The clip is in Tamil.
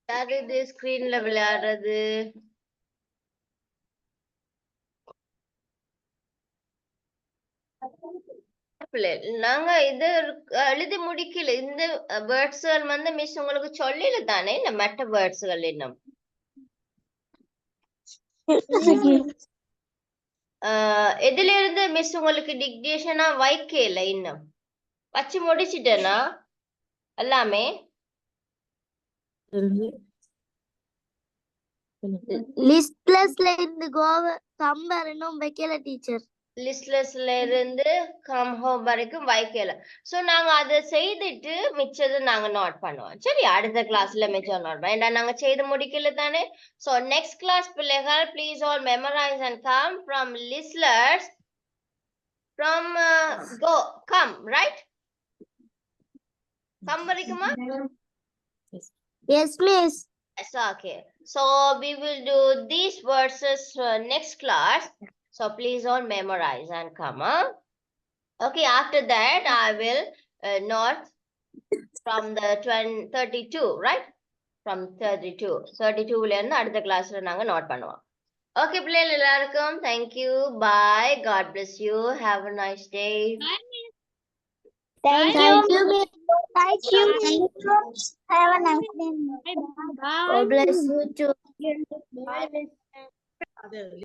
யாரு இது ஸ்கிரீன்ல விளையாடுறது? நாங்க இது எழுதி முடிக்கல. இந்த வேர்ட்ஸ்கள் வந்து மிஸ் உங்களுக்கு சொல்லல தானே, இந்த மற்ற வேர்ட்ஸ்கள் இன்னும் எதுல இருந்து மிஸ் உங்களுக்கு டிக்டேஷனா வைக்கல, இன்னும் வச்சு முடிச்சிட்டேனா எல்லாமே? லிஸ்ட்லெஸ்ல இருந்து கோவ கம்பர் இன்னும் வைக்கல டீச்சர். லிஸ்ட்லெஸ்ல இருந்து கம் ஹோம் வரைக்கும் வைக்கல. சோ நாங்க அதை செய்துட்டு மிச்சது நாங்க நோட் பண்ணுவோம். சரி, அடுத்த கிளாஸ்ல மிச்சம் நோட் பண்ணுவோம். ஏன்னா நாங்க செய்து முடிக்கல தானே. சோ நெக்ஸ்ட் கிளாஸ் பிள்ளைகள் please all memorize and come from listless from go come right. Come வரைக்குமா? Yes miss. Yes, okay. So we will do these verses next class. So please all memorize and come. Okay, after that I will note from the 32, right? From 32. 32 ல இருந்து அடுத்த கிளாஸ்ல நாங்க நோட் பண்ணுவோம். Okay, பிள்ளைகள் எல்லாருக்கும் thank you. Bye. God bless you. Have a nice day. Thank you. Thank you. Have a nice day. God bless you too. Bye.